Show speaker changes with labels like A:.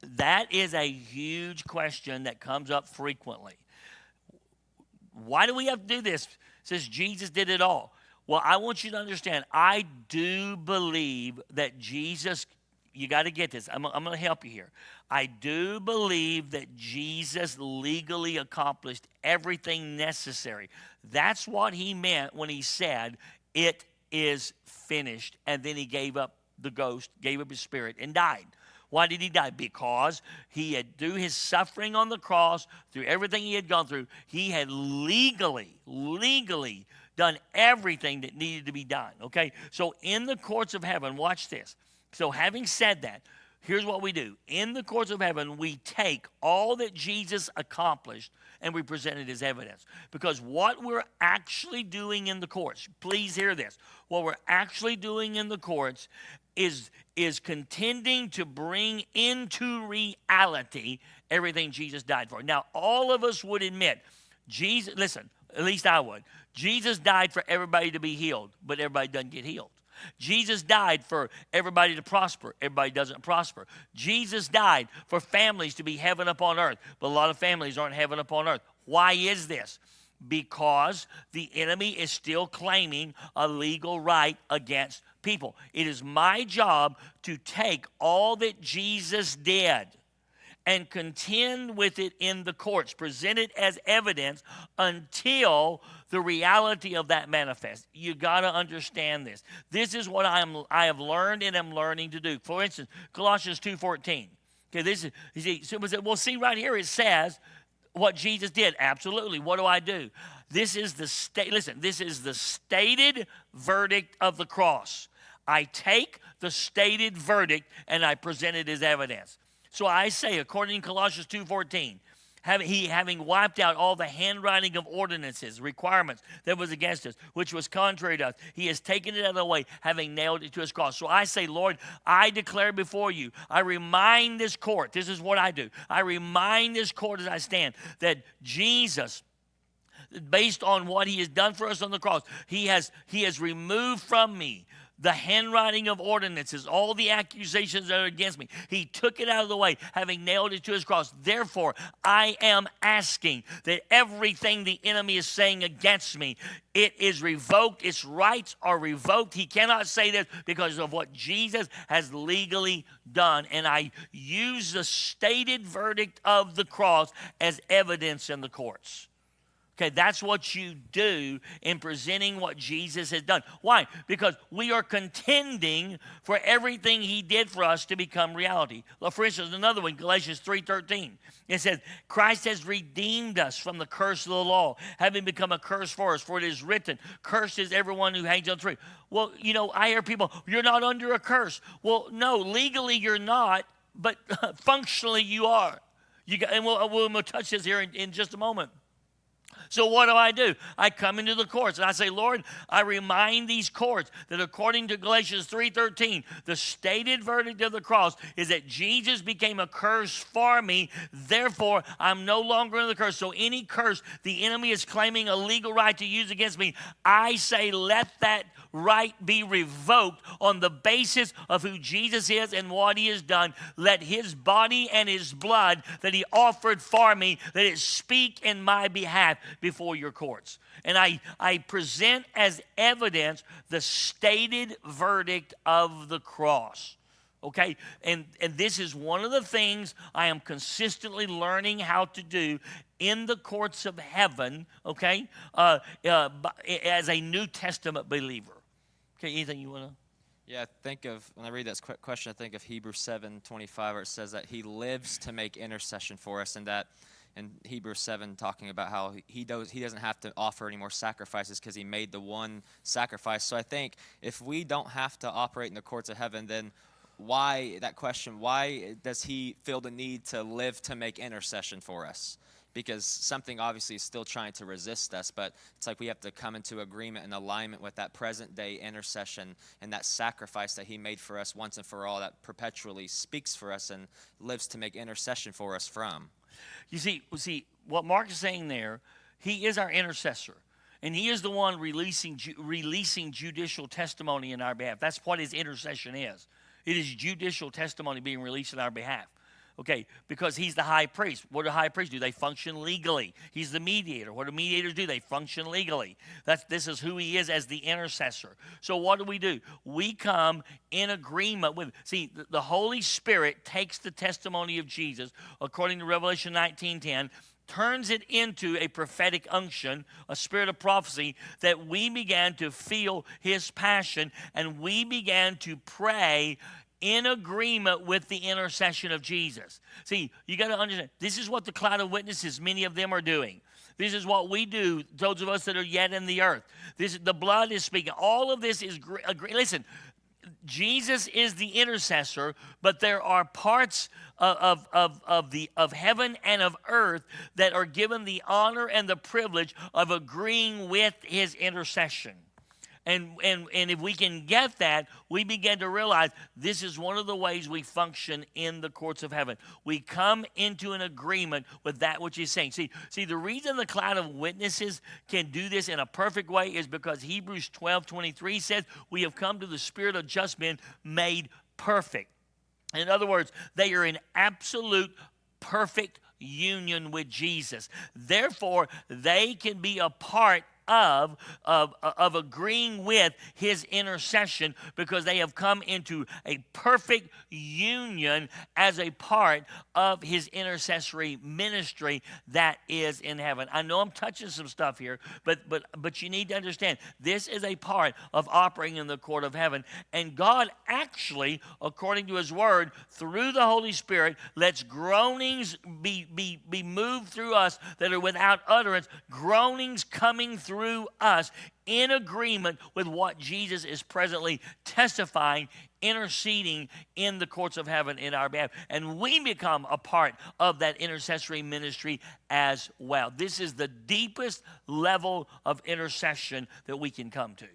A: That is a huge question that comes up frequently. Why do we have to do this since Jesus did it all? Well, I want you to understand, I do believe that Jesus, you got to get this. I'm going to help you here. I do believe that Jesus legally accomplished everything necessary. That's what he meant when he said, it is finished. And then he gave up the ghost, gave up his spirit, and died. Why did he die? Because he had, through his suffering on the cross, through everything he had gone through, he had legally done everything that needed to be done. Okay? So in the courts of heaven, watch this. So having said that, here's what we do. In the courts of heaven, we take all that Jesus accomplished and we present it as evidence. Because what we're actually doing in the courts, please hear this, what we're actually doing in the courts is contending to bring into reality everything Jesus died for. Now, all of us would admit, Jesus, listen, at least I would, Jesus died for everybody to be healed, but everybody doesn't get healed. Jesus died for everybody to prosper. Everybody doesn't prosper. Jesus died for families to be heaven upon earth, but a lot of families aren't heaven upon earth. Why is this? Because the enemy is still claiming a legal right against people. It is my job to take all that Jesus did and contend with it in the courts, present it as evidence until the reality of that manifests. You got to understand this. This is what I have learned and am learning to do. For instance, Colossians 2:14. Okay, this is, you see, someone said, well, see right here it says what Jesus did. Absolutely. What do? This is this is the stated verdict of the cross. I take the stated verdict and I present it as evidence. So I say, according to Colossians 2:14, having wiped out all the handwriting of ordinances, requirements that was against us, which was contrary to us, he has taken it out of the way, having nailed it to his cross. So I say, Lord, I declare before you, I remind this court, this is what I do, I remind this court as I stand, that Jesus, based on what he has done for us on the cross, he has removed from me the handwriting of ordinances, all the accusations that are against me. He took it out of the way, having nailed it to his cross. Therefore, I am asking that everything the enemy is saying against me, it is revoked. Its rights are revoked. He cannot say this because of what Jesus has legally done. And I use the stated verdict of the cross as evidence in the courts. Okay, that's what you do in presenting what Jesus has done. Why? Because we are contending for everything he did for us to become reality. Well, for instance, another one, Galatians 3:13. It says, Christ has redeemed us from the curse of the law, having become a curse for us. For it is written, cursed is everyone who hangs on the tree. Well, I hear people, you're not under a curse. Well, no, legally you're not, but functionally you are. And we'll touch this here in just a moment. So what do? I come into the courts and I say, Lord, I remind these courts that according to Galatians 3:13, the stated verdict of the cross is that Jesus became a curse for me. Therefore, I'm no longer in the curse. So any curse the enemy is claiming a legal right to use against me, I say let that right be revoked on the basis of who Jesus is and what he has done. Let his body and his blood that he offered for me, let it speak in my behalf before your courts. And I present as evidence the stated verdict of the cross. Okay, and this is one of the things I am consistently learning how to do in the courts of heaven, okay, as a New Testament believer. Okay, anything you want to?
B: Yeah, when I read that question, I think of Hebrews 7:25, where it says that he lives to make intercession for us, and that in Hebrews 7 talking about how he doesn't have to offer any more sacrifices because he made the one sacrifice. So I think if we don't have to operate in the courts of heaven, then why does he feel the need to live to make intercession for us? Because something obviously is still trying to resist us, but it's like we have to come into agreement and alignment with that present day intercession and that sacrifice that he made for us once and for all, that perpetually speaks for us and lives to make intercession for us from.
A: You see what Mark is saying there, he is our intercessor. And he is the one releasing judicial testimony in our behalf. That's what his intercession is. It is judicial testimony being released in our behalf. Okay, because he's the high priest. What do high priests do? They function legally. He's the mediator. What do mediators do? They function legally. This is who he is as the intercessor. So what do? We come in agreement with, see, the Holy Spirit takes the testimony of Jesus, according to Revelation 19:10, turns it into a prophetic unction, a spirit of prophecy, that we began to feel his passion, and we began to pray in agreement with the intercession of Jesus. See, you got to understand, this is what the cloud of witnesses, many of them are doing. This is what we do, those of us that are yet in the earth. The blood is speaking. All of this is, listen, Jesus is the intercessor, but there are parts of heaven and of earth that are given the honor and the privilege of agreeing with his intercession. And if we can get that, we begin to realize this is one of the ways we function in the courts of heaven. We come into an agreement with that which he's saying. See, the reason the cloud of witnesses can do this in a perfect way is because Hebrews 12:23 says, we have come to the spirit of just men made perfect. In other words, they are in absolute perfect union with Jesus. Therefore, they can be a part of agreeing with his intercession because they have come into a perfect union as a part of his intercessory ministry that is in heaven. I know I'm touching some stuff here, but you need to understand this is a part of operating in the court of heaven. And God actually, according to his word, through the Holy Spirit, lets groanings be moved through us that are without utterance, groanings coming through us in agreement with what Jesus is presently testifying, interceding in the courts of heaven in our behalf. And we become a part of that intercessory ministry as well. This is the deepest level of intercession that we can come to.